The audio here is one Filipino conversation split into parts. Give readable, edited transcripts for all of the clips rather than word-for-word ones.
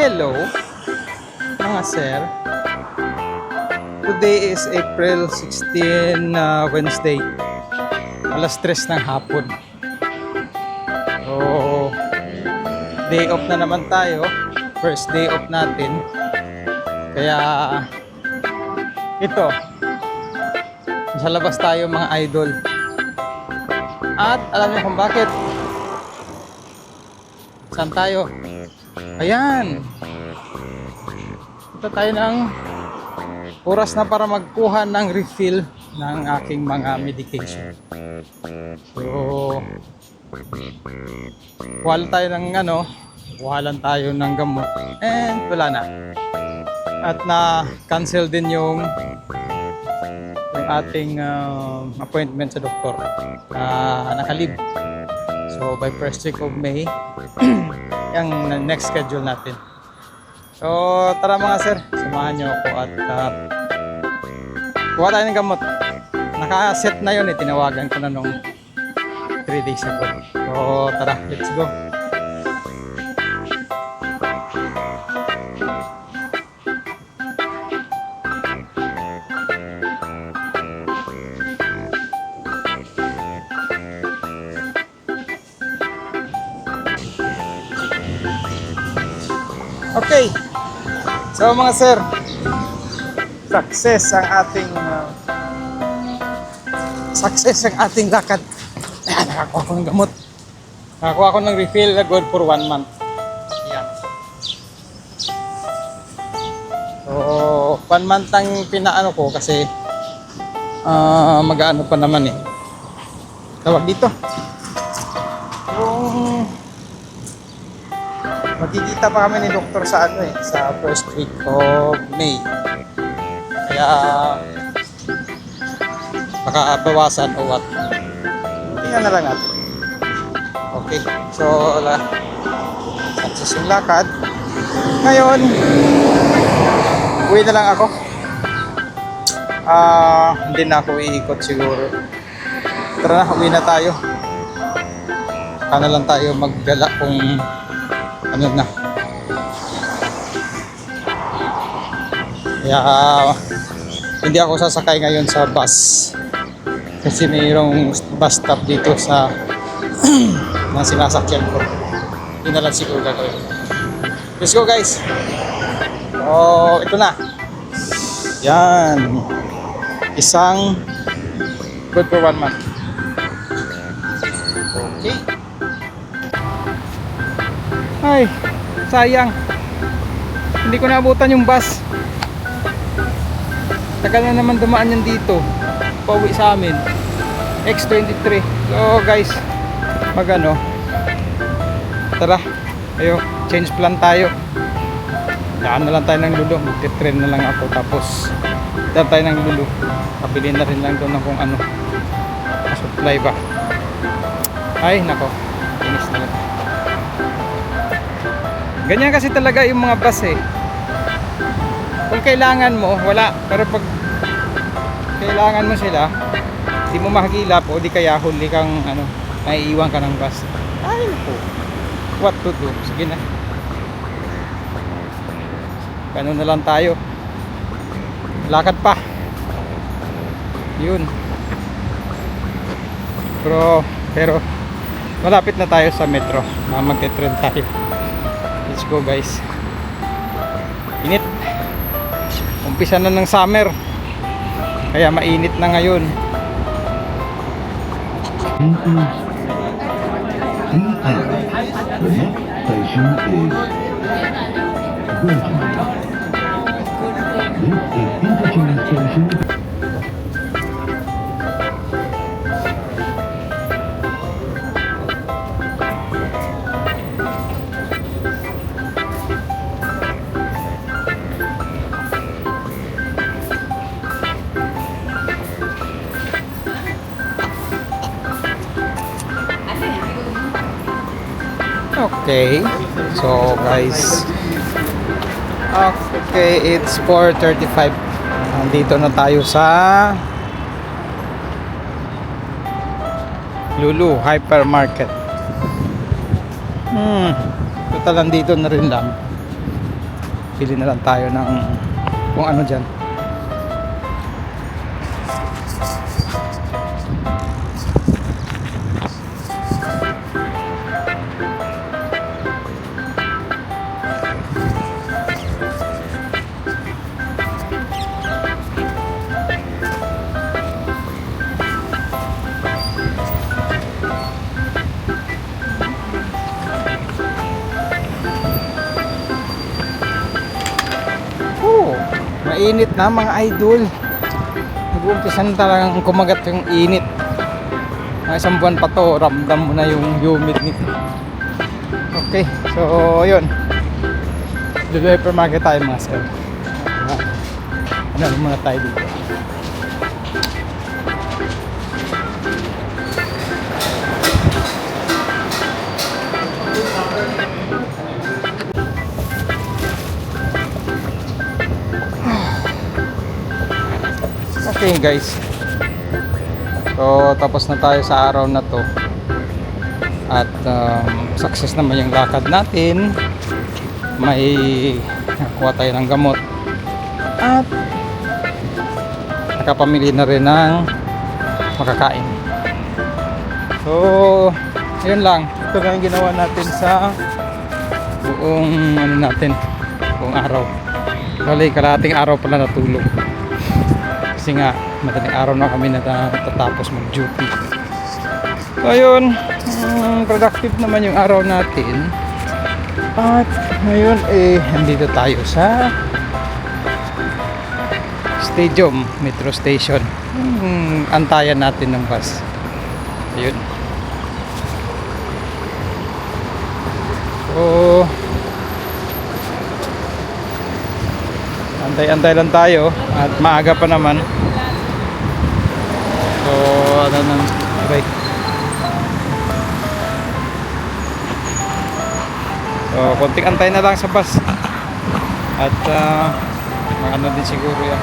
Hello, mga sir. Today is April 16, Wednesday. Alas 3 ng hapon. So, day off na naman tayo. First day off natin. Kaya, ito. Sa labas tayo mga idol. At alam niyo kung bakit? Saan tayo? Ayan. Ito tayo ng oras na para magkuha ng refill ng aking mga medication. So, wala tayo ng walan tayo ng gamot. And wala na. At na-cancel din yung ating appointment sa doktor. Nakalib. So, by first week of May, yung next schedule natin. So, tara mga sir, samahan nyo ako at kuha tayo ng gamot. Naka-set na yun tinawagan ko na nung 3 days ago. So, tara, let's go. Okay. So mga sir, success ang ating lakad. Ayan, nakakuha ko ng gamot. Nakakuha ko ng refill na good for 1 month. Ayan. So 1 month ang pinaano ko kasi mag-ano pa naman tawag dito. Yung magkikita pa kami ni doktor sa sa first week of May. Kaya baka bawasan o what. Tingnan na lang natin. Okay. So, success yung lakad. Ngayon, uwi na lang ako. Hindi na ako iikot siguro. Tara na, uwi na tayo. Kana lang tayo maggala kung ano na. Kaya hindi ako sasakay ngayon sa bus kasi mayroong bus stop dito sa na sinasakyan ko. Yun na lang siguro gagawin. Let's go guys. So ito na. Yan. Isang good for 1 month. Okay. Ay, sayang. Hindi ko naabutan yung bus. Tagal na naman dumaan yan dito. Pauwi sa amin. X23. So guys, tara. Ayo, change plan tayo. Daan na lang tayo ng Lulu. Magte-train na lang ako. Tapos, daan tayo ng Lulu. Kapili na rin lang doon ng kung ano. Supply ba. Ay, nako. Finish na lang. Ganyan kasi talaga yung mga bus Kung kailangan mo, wala. Pero pag kailangan mo sila, di mo mahagilap o di kaya huli kang maiiwan ka ng bus. Ay po. What to do? Sige na. Ganun na lang tayo. Lakad pa. Yun. Pero malapit na tayo sa metro. Magte-train tayo. Let's go guys. Init. Umpisa na ng summer. Kaya mainit na ngayon. The next station is Virgin. This is interchange station. Okay, so guys, it's 4:35. Nandito na tayo sa Lulu Hypermarket. Total nandito na rin lang. bili na lang tayo ng kung ano dyan. Mainit na mga idol. Nag-uumpisa na talagang kumagat yung init. Mga isang buwan pa to, ramdam mo na yung humid nito. Okay, so yun. Luluwi hypermarket tayo mga sir. Ano muna tayo dito. Okay guys, so tapos na tayo sa araw na to at success naman yung lakad natin. May nakuha tayo ng gamot at nakapamili na rin ng makakain. So yun lang, ito lang yung ginawa natin sa buong ano natin, buong araw. Bali kalahating araw pala natulog kasi nga madaling araw na kami natatapos mag-duty. So ayun, productive naman yung araw natin. At ngayon nandito tayo sa Stadium Metro Station. Antayan natin ng bus. Ayun. So antay-antay lang tayo at maaga pa naman. So ano nang break. So konting antay na lang sa bus. At mga ano din siguro yan.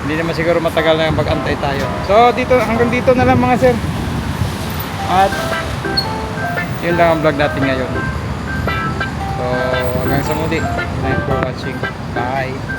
Hindi naman siguro matagal na mag-antay tayo. So dito, hanggang dito na lang mga sir. At yun lang ang vlog natin ngayon. So hanggang sa muli. Thanks for watching. Bye.